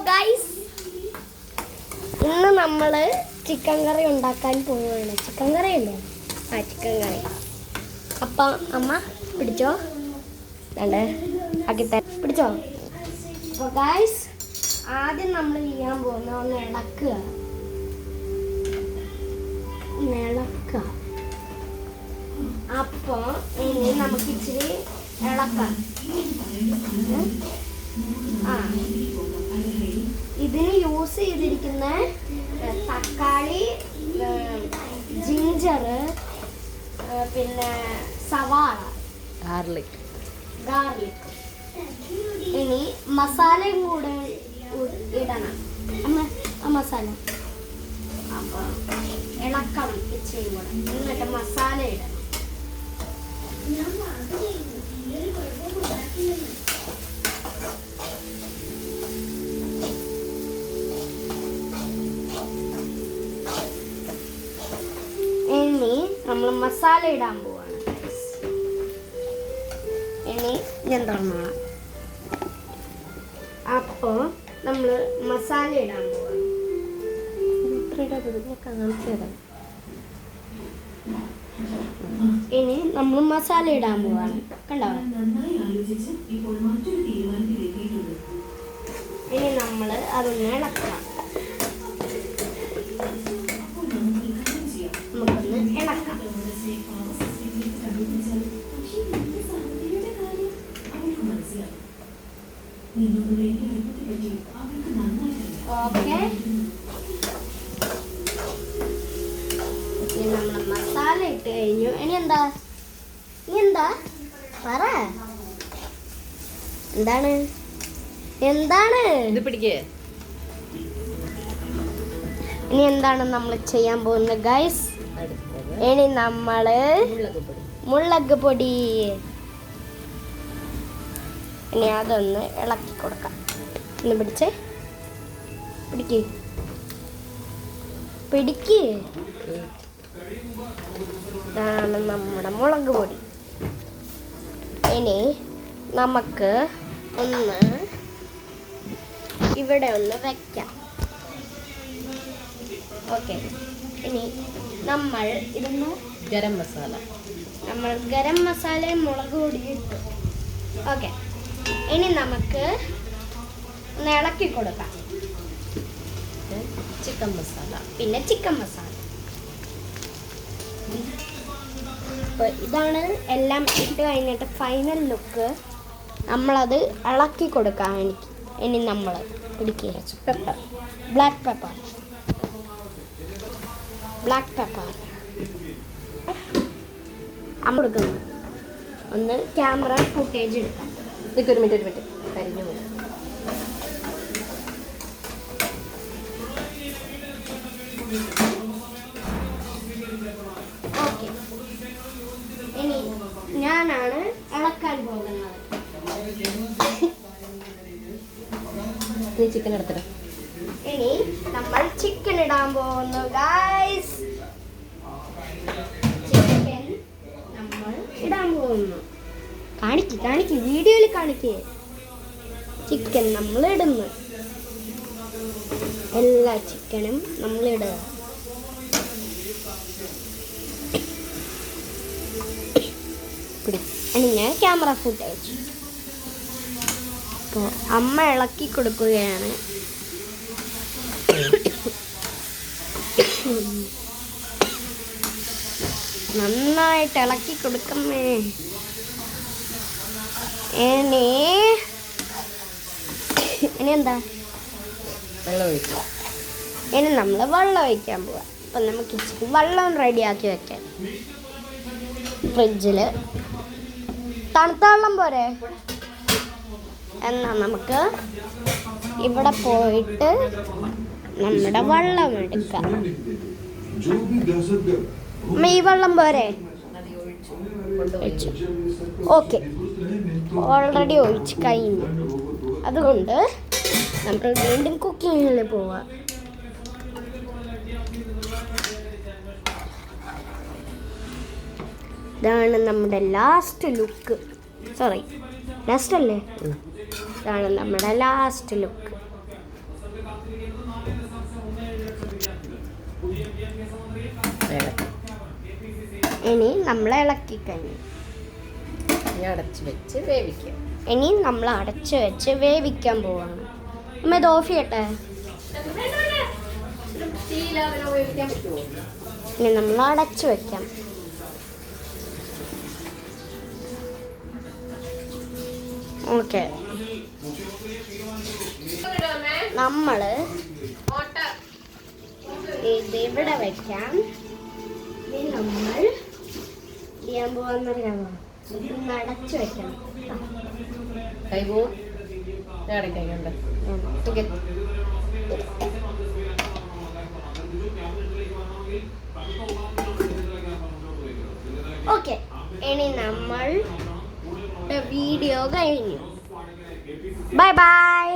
Guys, ഇന്ന് നമ്മൾ chicken കറി ഉണ്ടാക്കാൻ പോവുകയാണ്. ചിക്കൻ കറി അല്ലേ? ചിക്കൻ കറി. അപ്പം അമ്മ പിടിച്ചോ, ആക്കി തരാം. പിടിച്ചോ. അപ്പോൾ ഗൈസ്, ആദ്യം നമ്മൾ ചെയ്യാൻ പോകുന്ന ഒന്ന് ഇളക്കുക. അപ്പോൾ ഇനി നമുക്ക് ഇച്ചിരി ഇളക്കാം. ഇതിന് യൂസ് ചെയ്തിരിക്കുന്ന തക്കാളി, ജിഞ്ചർ, പിന്നെ സവാള, ഗാർലിക്. ഇനി മസാലയും കൂടെ ഇടണം. ആ മസാല അപ്പോൾ ഇളക്കണം ഇച്ചിരി കൂടെ. എന്നിട്ട് മസാല ഇടണം. ഇനി നമ്മൾ മസാല ഇടാൻ പോവാണ്. ഇനി ഞാൻ തുറന്നോളാം. അപ്പോൾ നമ്മൾ മസാല ഇടാൻ പോവാണ്. ഇനി നമ്മൾ മസാല ഇടാൻ പോവാണ്. കണ്ടോ? ഇനി നമ്മൾ അതൊന്ന് ഇളക്കാം. നമുക്കൊന്ന് ഇളക്കാം. ഓക്കെ, നമ്മൾ മസാല ഇട്ട് കഴിഞ്ഞു. ഇനി എന്താ പറ. എന്താണ് ഇനി എന്താണ് നമ്മൾ ചെയ്യാൻ പോകുന്നത് ഗൈസ്? ഇനി നമ്മള് മുളക് പൊടി, ഇനി അതൊന്ന് ഇളക്കി കൊടുക്കാം. ഒന്ന് പിടിക്ക്. ഇതാണ് നമ്മുടെ മുളക് പൊടി. ഇനി നമുക്ക് ഒന്ന് ഇവിടെ ഒന്ന് വെക്കാം. ഓക്കെ, ഇനി നമ്മൾ ഇടുന്ന ഗരം മസാലയും മുളക് പൊടി ഇട്ടു. ഓക്കെ, ഇനി നമുക്ക് ഒന്ന് ഇളക്കി കൊടുക്കാം. പിന്നെ ചിക്കൻ മസാല. അപ്പോൾ ഇതാണ് എല്ലാം ഇട്ട് കഴിഞ്ഞിട്ട് ഫൈനൽ ലുക്ക്. നമ്മളത് ഇളക്കി കൊടുക്കാം. ഇനി നമ്മൾ പെപ്പർ, ബ്ലാക്ക് പെപ്പർ കൊടുക്കുന്നു. ഒന്ന് ക്യാമറ ഫുട്ടേജ് എടുക്കാം. ഒരു മിനിറ്റ് കരിഞ്ഞു പോകും. ഓക്കെ, ഇനി ഞാനാണ് ഇളക്കാൻ പോകുന്നത്. ചിക്കൻ എടുത്തിട്ട് ഇനി നമ്മൾ ചിക്കൻ ഇടാൻ പോകുന്നു ഗൈസ്. ചിക്കൻ നമ്മൾ ഇടാൻ പോകുന്നു. കാണിക്ക് വീഡിയോയിൽ കാണിക്കേ. ചിക്കൻ നമ്മൾ ഇടുന്നു. എല്ലാ ചിക്കനും നമ്മൾ ഇടുക. ഇനി ക്യാമറ ഫുട്ടേജ്. അപ്പോൾ അമ്മ ഇളക്കി കൊടുക്കുകയാണ്. നന്നായിട്ട് ഇളക്കി കൊടുക്കമ്മേ. ഇനി എന്താ? ഇനി നമ്മൾ വെള്ളം ഒഴിക്കാൻ പോവാം. അപ്പം നമുക്ക് ഇച്ചിരി വെള്ളം റെഡിയാക്കി വെക്കാം. ഫ്രിഡ്ജിൽ തണുത്ത വെള്ളം പോരെ? എന്നാൽ നമുക്ക് ഇവിടെ പോയിട്ട് നമ്മുടെ വെള്ളം എടുക്കാം. ഈ വെള്ളം പോരെ? ഓക്കെ, ഓൾറെഡി ഒഴിച്ച് കഴിഞ്ഞു. അതുകൊണ്ട് നമ്മൾ വീണ്ടും കുക്കിങ്ങിൽ പോവാം. ഇതാണ് നമ്മുടെ ലാസ്റ്റ് ലുക്ക്. ലാസ്റ്റ് അല്ലേ? ഇതാണ് നമ്മുടെ ലാസ്റ്റ് ലുക്ക്. ഇനി നമ്മൾ ഇളക്കി കഴിഞ്ഞു. ഇനി അടച്ച് വെച്ച് വേവിക്കാം. ഇനി നമ്മൾ അടച്ചു വെച്ച് വേവിക്കാൻ പോവാണ്. അമ്മ ഇത് ഓഫ് ചെയ്യട്ടെ. വേവിക്കാൻ പറ്റുമോ? ഇനി നമ്മൾ അടച്ചു വെക്കാം. ഓക്കെ, നമ്മൾ ഇതിവിടെ വെക്കാം. ഇനി നമ്മൾ ചെയ്യാൻ പോവാന്നറിയാമോ? ഒന്ന് അടച്ചു വെക്കണം. കൈ പോവും. അടയ്ക്കണ്ട. ഓക്കെ, ഇനി നമ്മൾ വീഡിയോ കഴിഞ്ഞു. Bye bye.